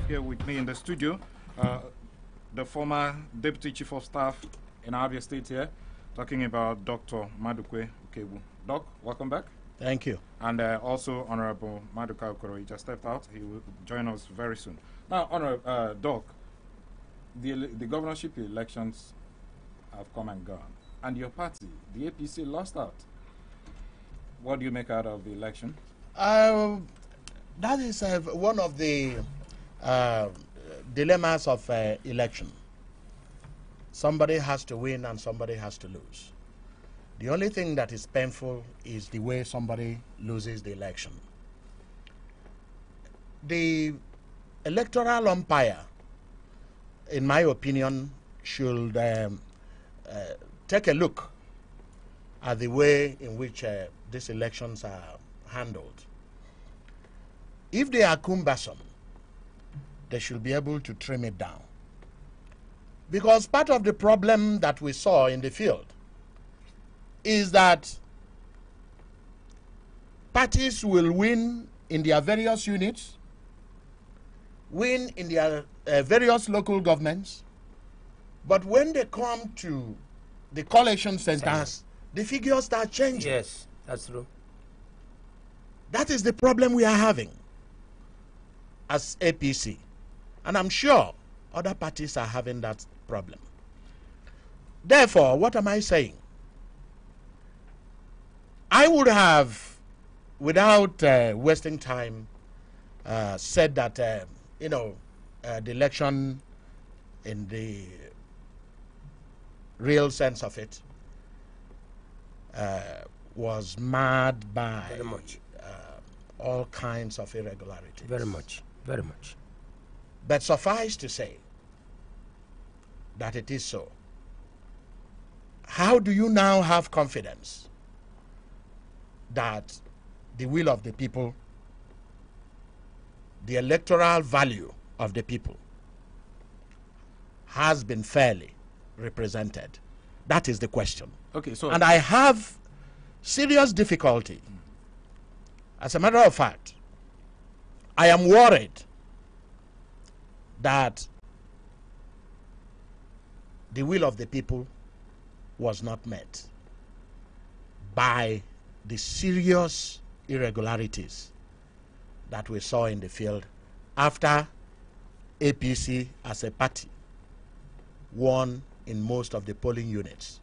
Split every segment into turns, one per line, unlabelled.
here with me in the studio, the former Deputy Chief of Staff in Abia State here, talking about Dr. Madukwe Ukebu. Doc, welcome back.
Thank you.
And also Honorable Maduka Okoro, he just stepped out. He will join us very soon. Now, Doc, the governorship elections have come and gone, and your party, the APC, lost out. What do you make out of the election?
That is one of the dilemmas of election. Somebody has to win and somebody has to lose. The only thing that is painful is the way somebody loses the election. The electoral umpire, in my opinion, should take a look at the way in which these elections are handled. If they are cumbersome, they should be able to trim it down. Because part of the problem that we saw in the field is that parties will win in their various units, win in their various local governments, but when they come to the collation centers, the figures start changing.
Yes, that's true.
That is the problem we are having as APC. And I'm sure other parties are having that problem. Therefore, what am I saying? I would have, without wasting time, said that, the election in the real sense of it was marred by
very much.
All kinds of irregularities.
Very much, very much.
But suffice to say that it is so. How do you now have confidence that the will of the people, the electoral value of the people, has been fairly represented? That is the question.
Okay, so
and I have serious difficulty. As a matter of fact, I am worried that the will of the people was not met by the serious irregularities that we saw in the field after APC as a party won in most of the polling units.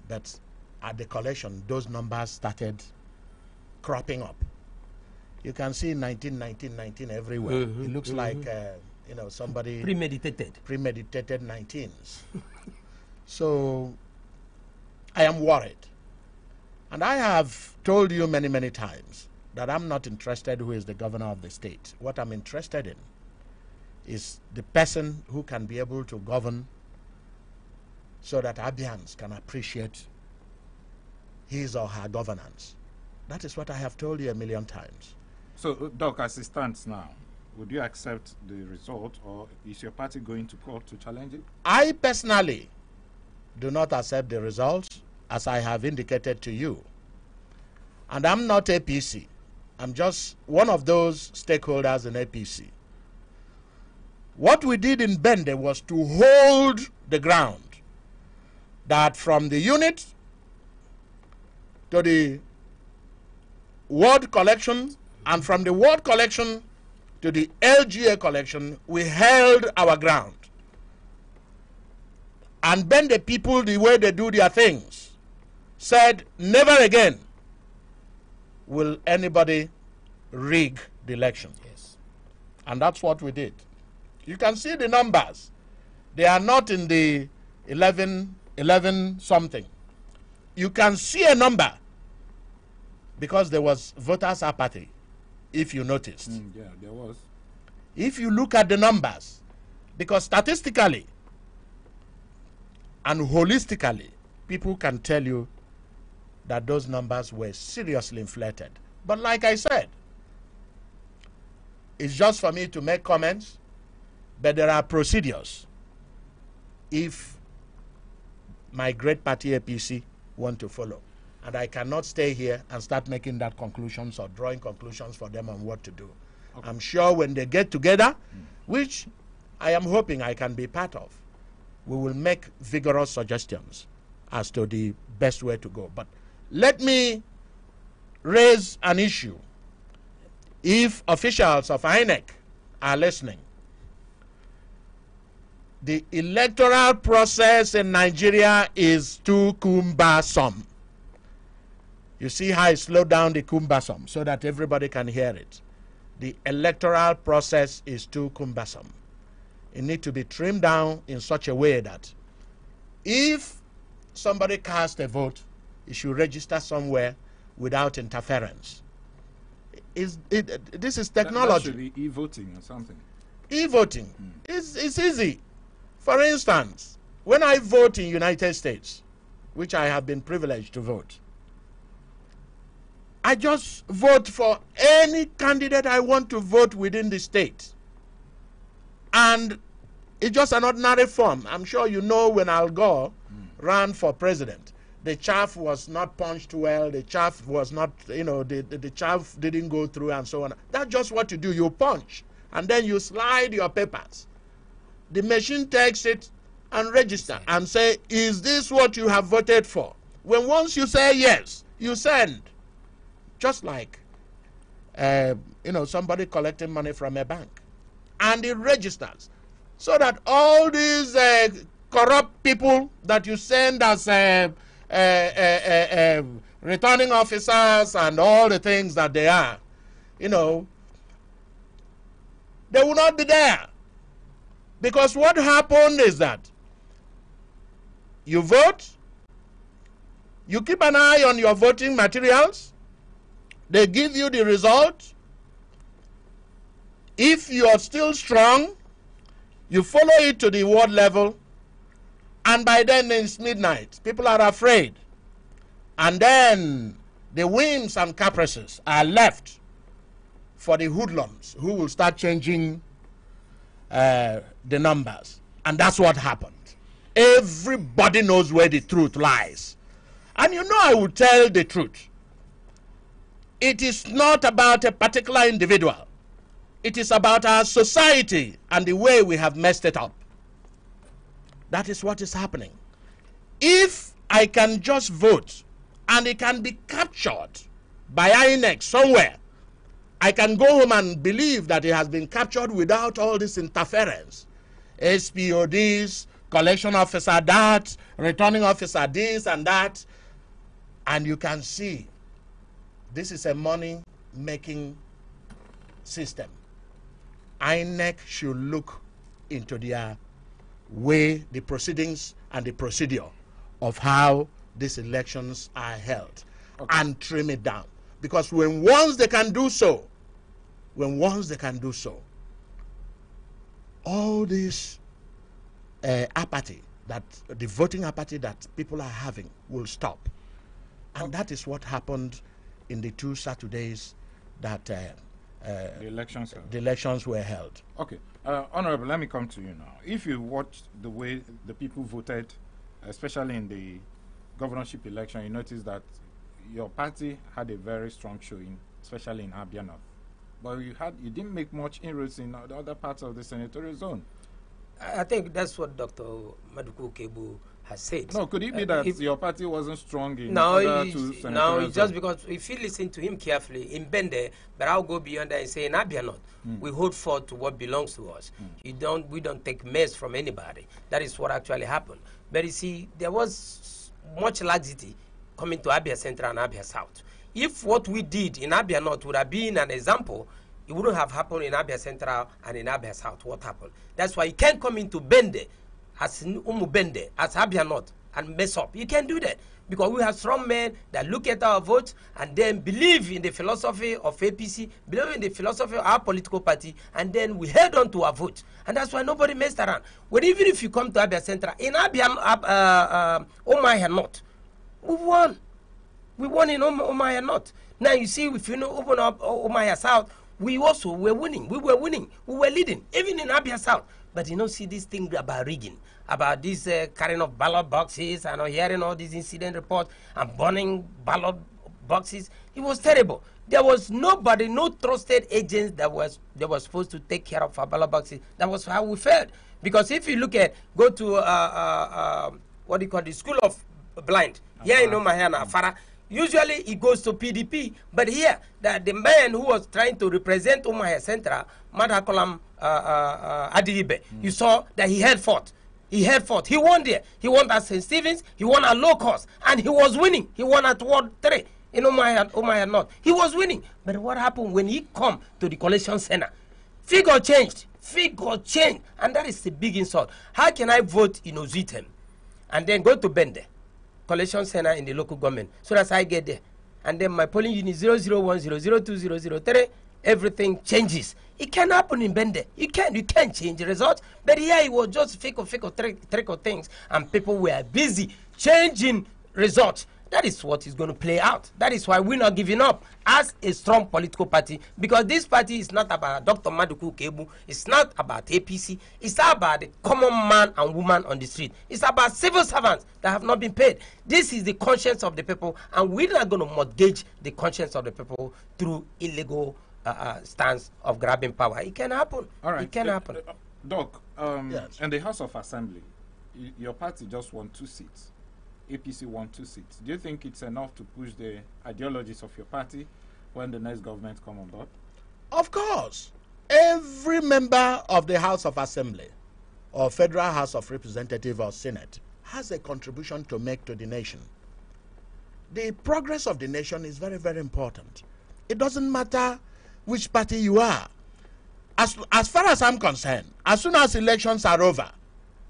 But at the collation, those numbers started cropping up. You can see 19, 19, 19 everywhere. It looks like, somebody
Premeditated
19s. So I am worried. And I have told you many, many times that I'm not interested who is the governor of the state. What I'm interested in is the person who can be able to govern so that Abians can appreciate his or her governance. That is what I have told you a million times.
So, Doc, as it stands now, would you accept the result, or is your party going to court to challenge it?
I personally do not accept the results, as I have indicated to you. And I'm not APC. I'm just one of those stakeholders in APC. What we did in Bende was to hold the ground that from the unit to the ward collection, and from the ward collection to the LGA collection, we held our ground. And then the people, the way they do their things, said, never again will anybody rig the election.
Yes.
And that's what we did. You can see the numbers. They are not in the 11 something. You can see a number because there was voters' apathy, if you noticed.
Yeah, there was.
If you look at the numbers, because statistically and holistically, people can tell you that those numbers were seriously inflated. But like I said, it's just for me to make comments, but there are procedures if my great party APC want to follow. And I cannot stay here and start making that conclusions or drawing conclusions for them on what to do. Okay. I'm sure when they get together which I am hoping I can be part of. We will make vigorous suggestions as to the best way to go. But let me raise an issue. If officials of INEC are listening, the electoral process in Nigeria is too cumbersome. You see how I slowed down the cumbersome so that everybody can hear it. The electoral process is too cumbersome. It needs to be trimmed down in such a way that if somebody casts a vote, it should register somewhere without interference. This is technology.
That should be e-voting or something.
E-voting. It's easy. For instance, when I vote in United States, which I have been privileged to vote, I just vote for any candidate I want to vote within the state. And it's just an ordinary form. I'm sure you know when Al Gore ran for president, the chaff was not punched well, the chaff was not, the chaff didn't go through and so on. That's just what you do. You punch and then you slide your papers. The machine takes it and register and say, is this what you have voted for? When once you say yes, you send. Just like, somebody collecting money from a bank. And it registers. So that all these corrupt people that you send as returning officers and all the things that they are, they will not be there. Because what happened is that you vote, you keep an eye on your voting materials, they give you the result. If you are still strong, you follow it to the ward level, and by then it's midnight. People are afraid. And then the whims and caprices are left for the hoodlums who will start changing the numbers. And that's what happened. Everybody knows where the truth lies. And I will tell the truth. It is not about a particular individual. It is about our society and the way we have messed it up. That is what is happening. If I can just vote and it can be captured by INEC somewhere, I can go home and believe that it has been captured without all this interference. SPODs, collection officer that, returning officer this and that. And you can see this is a money-making system. INEC should look into their way, the proceedings and the procedure of how these elections are held, and trim it down. Because once they can do so, all this apathy, that the voting apathy that people are having will stop. And that is what happened in the 2 Saturdays that the elections were held.
Okay. Honorable, let me come to you now. If you watched the way the people voted, especially in the governorship election, you notice that your party had a very strong showing, especially in Abia North. But you didn't make much inroads in the other parts of the senatorial zone.
I think that's what Dr. Maduku Kebu has said.
No, could it be that your party wasn't strong in
it's just because if you listen to him carefully, in Bende, but I'll go beyond that and say in Abia North, we hold forth to what belongs to us. We don't take mess from anybody. That is what actually happened. But you see, there was much laxity coming to Abia Central and Abia South. If what we did in Abia North would have been an example, it wouldn't have happened in Abia Central and in Abia South. What happened? That's why you can't come into Bende as Bende, as Abia North, and mess up. You can't do that. Because we have strong men that look at our votes and then believe in the philosophy of APC, believe in the philosophy of our political party, and then we head on to our vote. And that's why nobody messed around. But even if you come to Abia Central, in Abia, Omaya North, we won. We won in Omaya North. Now you see, if you open up Omaya South, we also were winning. We were winning. We were leading, even in Abia South. But see this thing about rigging, about this carrying of ballot boxes and hearing all these incident reports and burning ballot boxes. It was terrible. There was nobody, no trusted agents that was supposed to take care of Abalabaxi. That was how we failed. Because if you look at, go to what do you call the School of Blind, here in Omahana, Afara, usually it goes to PDP, but here the man who was trying to represent Omahia Central, Madakolam Adibe, you saw that he had fought. He won there. He won at St. Stephen's. He won at low cost, and he was winning. He won at Ward 3 in Omahia North. He was winning. But what happened when he come to the collection center? Figure changed, and that is the big insult. How can I vote in Ozitem and then go to Bende collection center in the local government so that I get there, and then my polling unit 001002003, everything changes? It can happen in Bende. You can't change the result. But here it was just trick of things, and people were busy changing results. That is what is going to play out. That is why we're not giving up as a strong political party, because this party is not about Dr. Maduku Kebu. It's not about APC. It's not about the common man and woman on the street. It's about civil servants that have not been paid. This is the conscience of the people, and we're not going to mortgage the conscience of the people through illegal stance of grabbing power. It can happen.
All right.
It can happen.
Doc,
yes.
in the House of Assembly, your party just won 2 seats. APC won 2 seats. Do you think it's enough to push the ideologies of your party when the next government come on board?
Of course. Every member of the House of Assembly or Federal House of Representatives or Senate has a contribution to make to the nation. The progress of the nation is very, very important. It doesn't matter which party you are. As far as I'm concerned, as soon as elections are over,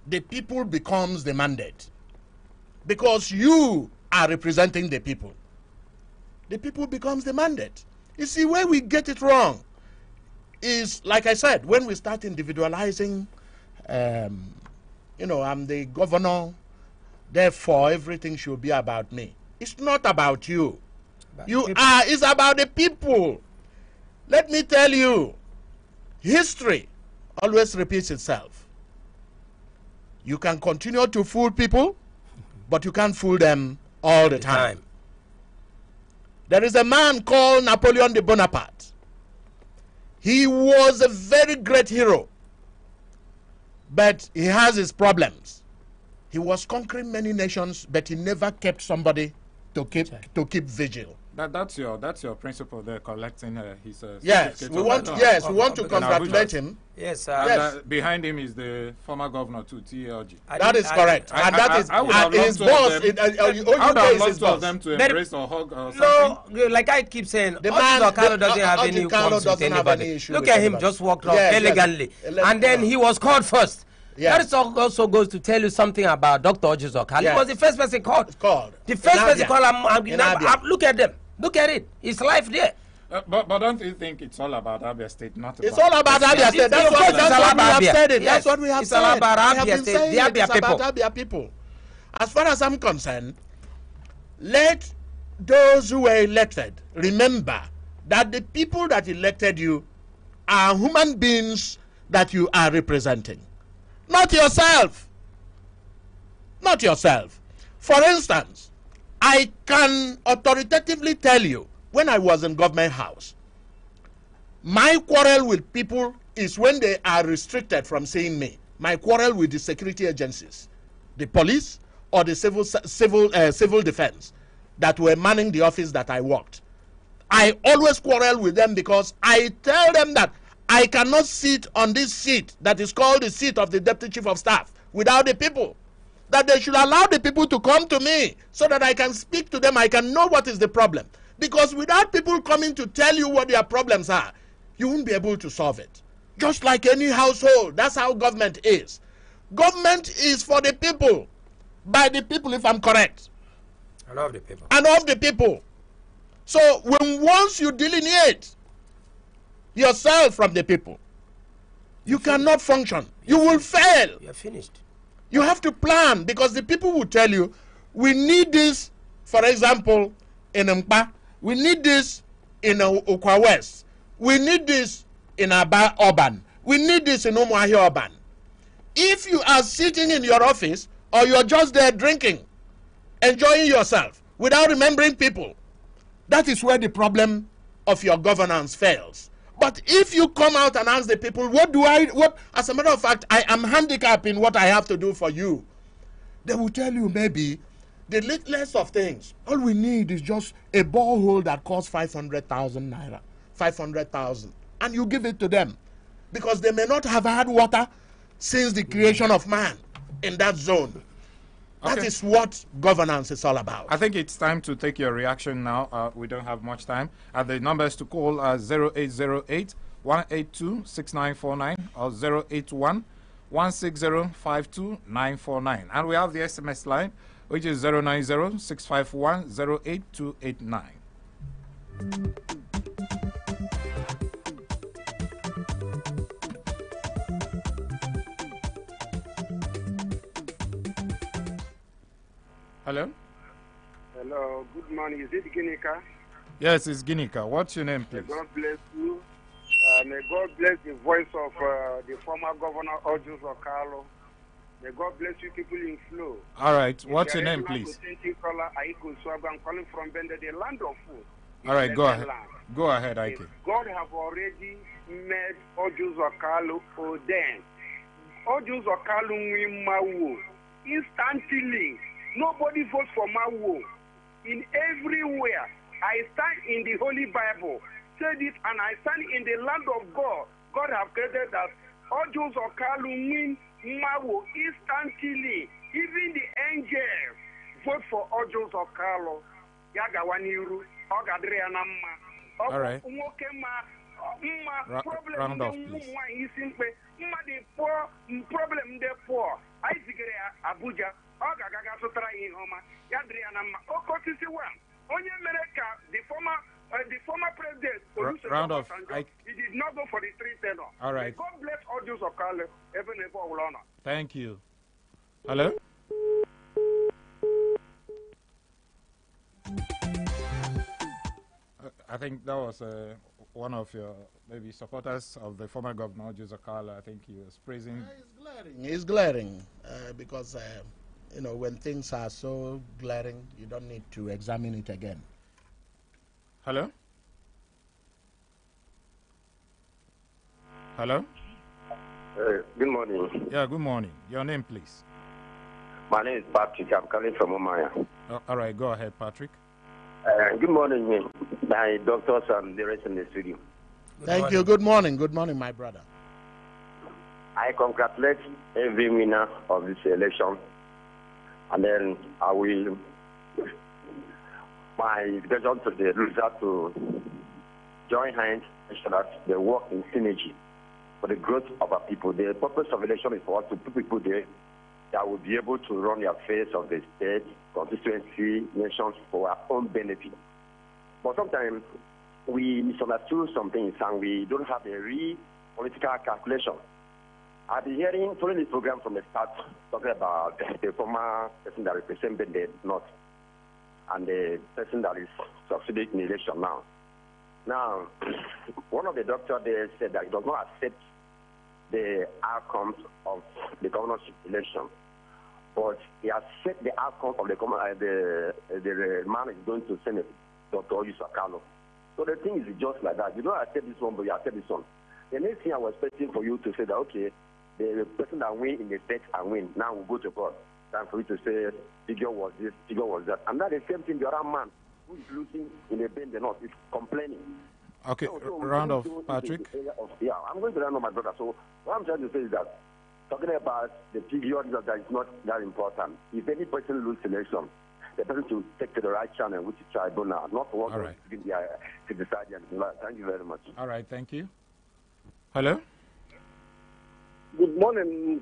the people becomes the mandate. Because you are representing the people. The people becomes the mandate. You see, where we get it wrong is, like I said, when we start individualizing, I'm the governor, therefore everything should be about me. It's not about you. It's about the people. Let me tell you, history always repeats itself. You can continue to fool people, but you can't fool them all the time. There is a man called Napoleon Bonaparte. He was a very great hero, but he has his problems. He was conquering many nations, but he never kept somebody to keep vigil.
That's your principle there, collecting his
yes, we want to congratulate him.
Yes,
behind him is the former governor too, Orji.
That is correct, and that is his boss.
I would have loved to them to embrace or hug or something.
No, like I keep saying,
the man
Orji Uzor Kalu doesn't have any problems with anybody. Look at him, just walked off elegantly, and then he was called first. Yes. That also goes to tell you something about Dr. Orji Uzor Kalu. He was the first person called. The first person called. Look at them. Look at it. It's life there.
But don't you think it's all about Abia State?
It's all about Abia State. That's what we have said. That's what we have said.
It's all about Abia State. The
Abia people. As far as I'm concerned, let those who were elected remember that the people that elected you are human beings that you are representing. Not yourself. Not yourself. For instance, I can authoritatively tell you, when I was in government house, my quarrel with people is when they are restricted from seeing me. My quarrel with the security agencies, the police or the civil defense that were manning the office that I worked. I always quarrel with them because I tell them that I cannot sit on this seat that is called the seat of the Deputy Chief of Staff without the people. That they should allow the people to come to me so that I can speak to them, I can know what is the problem. Because without people coming to tell you what their problems are, you won't be able to solve it. Just like any household, that's how government is. Government is for the people, by the people, if I'm correct.
And of the people.
And of the people. So once you delineate yourself from the people, you cannot function. You will fail.
You're finished.
You have to plan, because the people will tell you, we need this, for example, in Mpa, we need this in Okwa West, we need this in Aba Urban, we need this in Umuahia Urban. If you are sitting in your office, or you're just there drinking, enjoying yourself, without remembering people, that is where the problem of your governance fails. But if you come out and ask the people, what, as a matter of fact, I am handicapped in what I have to do for you, they will tell you maybe the littlest of things. All we need is just a borehole that costs 500,000 naira, 500,000, and you give it to them because they may not have had water since the creation of man in that zone. That is what governance is all about.
I think it's time to take your reaction now. We don't have much time. The numbers to call are 0808 182 6949 or 081 160 52949. And we have the SMS line, which is 090 651 08289. Hello?
Hello, good morning. Is it Ginika?
Yes, it's Ginika. What's your name, please?
May God bless you. May God bless the voice of the former governor, Orji Uzor Kalu. May God bless you people in flow.
All right. What's your name, please?
I'm calling from Bende, the land of food.
All right, go ahead. Go ahead, Ike.
God have already made Orji Uzor Kalu ordained. Orji Uzor Kalu win Mawu instantly. Nobody votes for Mawu. In everywhere, I stand in the Holy Bible, said it, and I stand in the land of God. God have created that Orji Uzor Kalu win Mawu instantly. Even the angels vote for Orji Uzor Kalu. Yagawaniru, Ogadrianama.
All right. Round off, please.
Problem the poor. I figure Abuja. The former president,
round off.
He did not go for the 3 tenor.
All right.
God bless Orji Uzor Kalu, even if I will honor.
Thank you. Hello? I think that was one of your maybe supporters of the former governor, Orji Uzor Kalu. I think he was praising.
He's glaring because, you know, when things are so glaring, you don't need to examine it again.
Hello? Hello?
Good morning.
Yeah, good morning. Your name, please.
My name is Patrick. I'm calling from Omaya.
All right, go ahead, Patrick.
Good morning, my doctors and the rest in the studio.
Thank you. Good morning. Good morning, my brother.
I congratulate every winner of this election. And then I will, my invitation to the loser to join hands so that they work in synergy for the growth of our people. The purpose of election is for us to put people there that will be able to run the affairs of the state, constituency, nations for our own benefit. But sometimes we misunderstood some things and we don't have a real political calculation. I've been following this program from the start, talking about the former person that represented the North and the person that is succeeding in the election now. Now, one of the doctors there said that he does not accept the outcomes of the governorship election, but he accepts the outcome of the man is going to Senate, Dr. Orji Uzor Kalu. So the thing is just like that. You don't accept this one, but you accept this one. The next thing I was expecting for you to say that, okay, the person that win in the state and win, now we'll go to court. Time for you to say, figure was this, figure was that. And that's the same thing the other man who is losing in the Bend, the North, is complaining.
Okay, round off, Patrick.
Yeah, I'm going to round off my brother. So what I'm trying to say is that talking about the figure that is not that important. If any person loses election, the person to take to the right channel, which is tribunal, not for what to decide. Thank you very much.
All right, thank you. Hello?
Good morning.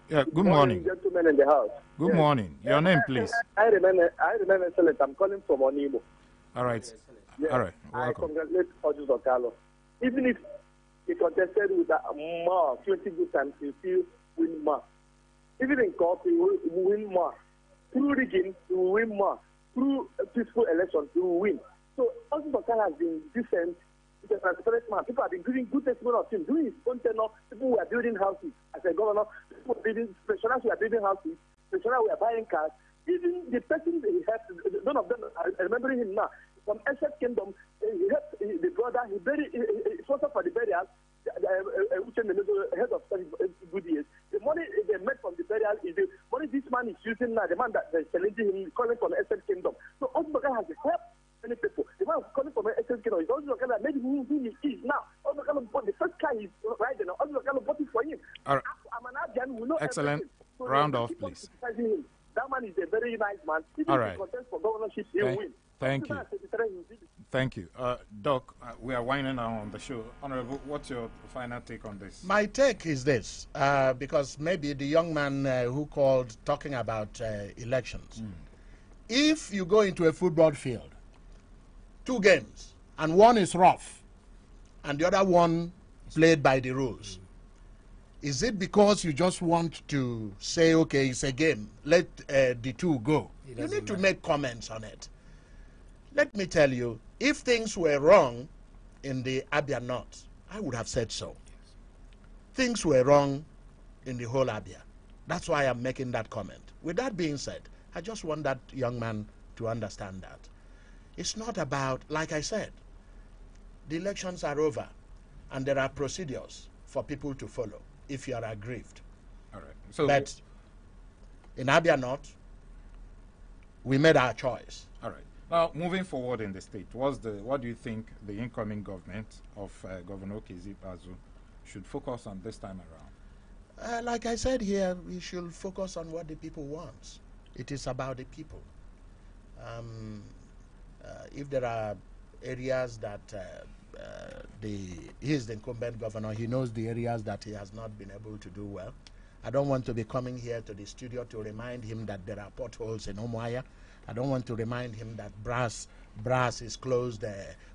Yeah, good morning.
Gentlemen in the house.
Good morning. Your name, please.
I remember excellent. I'm calling from Onimo.
All right.
Yes.
All right.
I
Welcome.
congratulate Orji Uzor Kalu. Even if he contested with more 20 good times, he still win more. Even in court, he will win more. Through rigging, he will win more. Through a peaceful election, he will win. So Orji Uzor Kalu has been decent. He's a transparent man. People have been giving good testimony of him. During his own tenure, people were building houses as a governor. People were building, pensioners were building houses. Pensioners were buying cars. Even the person he helped, none of them are remembering him now. From Essex Kingdom, he
bury, sponsor for the burial, head of service good years. The money they made from the burial is the money this man is using now, the man that is challenging him, calling from the Essence Kingdom. So Oluoha has helped many people. The man calling from the Essence Kingdom is Oluoha that made him who he is now. Oluoha bought the first car he's riding now. Oluoha bought it for him.
All right.
I'm an Abidjan, we know
Excellent.
So
round off, please.
That man is a very nice man. If
All right.
he contest for governorship, he will win.
Thank you. Thank you. Doc, we are winding down on the show. Honorable, what's your final take on this?
My take is this, because maybe the young man who called talking about elections. If you go into a football field, 2 games, and one is rough, and the other one played by the rules, is it because you just want to say, okay, it's a game, let the 2 go? You need to make comments on it. Let me tell you, if things were wrong in the Abia North, I would have said so. Things were wrong in the whole Abia. That's why I'm making that comment. With that being said, I just want that young man to understand that. It's not about, like I said, the elections are over, and there are procedures for people to follow if you are aggrieved.
All right. So,
but in Abia North, we made our choice.
All right. Now, moving forward in the state, what do you think the incoming government of Governor Orji Uzor Kalu should focus on this time around?
Like I said here, we should focus on what the people want. It is about the people. If there are areas that he is the incumbent governor, he knows the areas that he has not been able to do well. I don't want to be coming here to the studio to remind him that there are potholes in Umuahia. I don't want to remind him that Brass is closed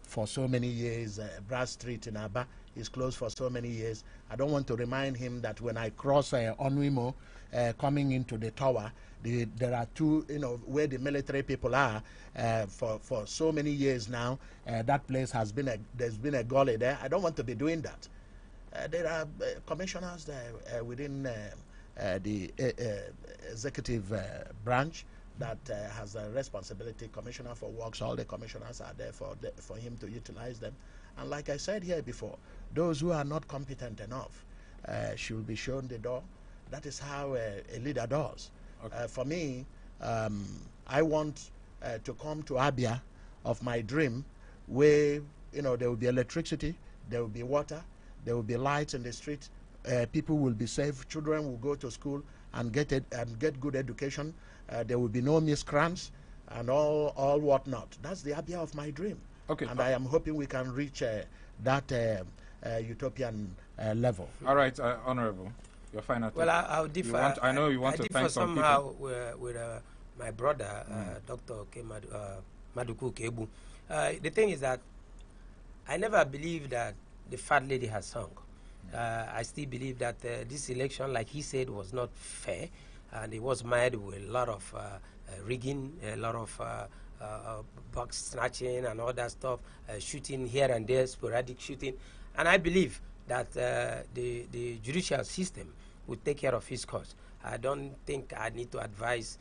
for so many years. Brass Street in Aba is closed for so many years. I don't want to remind him that when I cross Onwimo coming into the tower, there are 2, where the military people are for so many years now. That place there's been a gully there. I don't want to be doing that. There are commissioners within the executive branch that has a responsibility. Commissioner for Works, all the commissioners are there for him to utilize them. And like I said here before, those who are not competent enough should be shown the door. That is how a leader does. Okay. For me, I want to come to Abia of my dream, where there will be electricity, there will be water, there will be lights in the street, people will be safe, children will go to school and get good education. There will be no miscreants and all whatnot. That's the Abia of my dream.
Okay.
And I am hoping we can reach that utopian level.
All right, Honorable, your final thought.
Well, I'll differ.
I know you want to thank some
somehow with my brother, Dr. Maduku Kebu. The thing is that I never believed that the fat lady has sung. I still believe that this election, like he said, was not fair, and it was made with a lot of rigging, a lot of box snatching and all that stuff, shooting here and there, sporadic shooting. And I believe that the judicial system would take care of his cause. I don't think I need to advise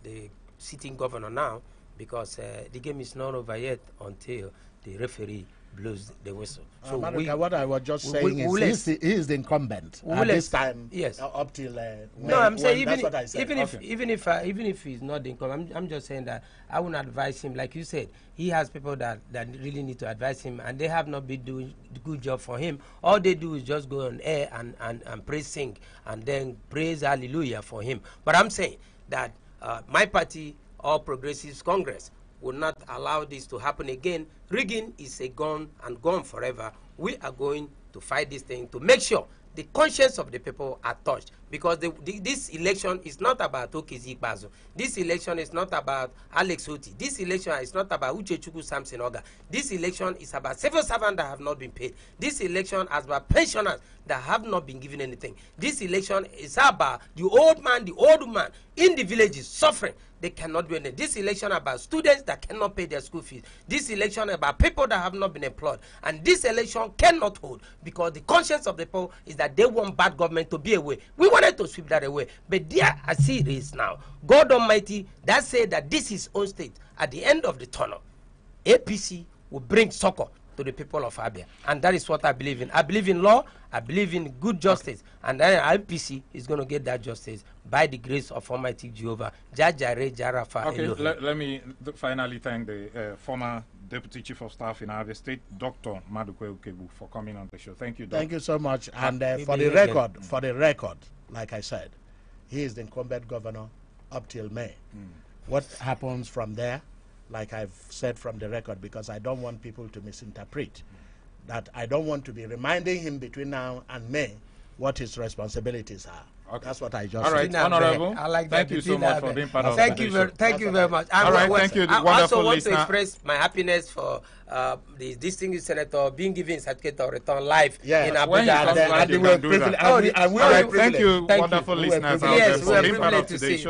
the sitting governor now, because the game is not over yet until the referee blows the whistle. So
what I was just saying is he is the incumbent at this time.
Yes.
Up till
no, I'm saying
that's what I said.
even if he's not the incumbent, I'm just saying that I wouldn't advise him. Like you said, he has people that really need to advise him, and they have not been doing a good job for him. All they do is just go on air and praise, sing, and then praise hallelujah for him. But I'm saying that my party, All Progressives Congress, will not allow this to happen again. Rigging is a gone and gone forever. We are going to fight this thing to make sure the conscience of the people are touched, because this election is not about Orji Uzor Kalu. This election is not about Alex Oti. This election is not about Uchechukwu Samson Oga. This election is about civil servants that have not been paid. This election is about pensioners that have not been given anything. This election is about the old man, the old woman in the villages suffering. They cannot do anything. This election about students that cannot pay their school fees. This election about people that have not been employed. And this election cannot hold, because the conscience of the people is that they want bad government to be away. We wanted to sweep that away. But there, I see it is now. God Almighty, that said that this is own state. At the end of the tunnel, APC will bring succor to the people of Abia. And that is what I believe in. I believe in law, I believe in good justice, and then IPC is going to get that justice by the grace of Almighty Jehovah.
Okay, let me finally thank the former Deputy Chief of Staff in Abia State, Dr. Madukwe Ukebu, for coming on the show. Thank you, Doc.
Thank you so much. And for the record, like I said, he is the incumbent governor up till May. What happens from there, like I've said from the record, because I don't want people to misinterpret, that I don't want to be reminding him between now and May what his responsibilities are. Okay. That's what I just
said. All right, Honorable,
I like
thank you so much for being part of
the show. Thank you very much.
All right, thank you,
I
wonderful
also want
listener.
to express my happiness for the distinguished senator being given certificate of return live in Abuja.
Thank you, wonderful listeners out there for being part of today's show.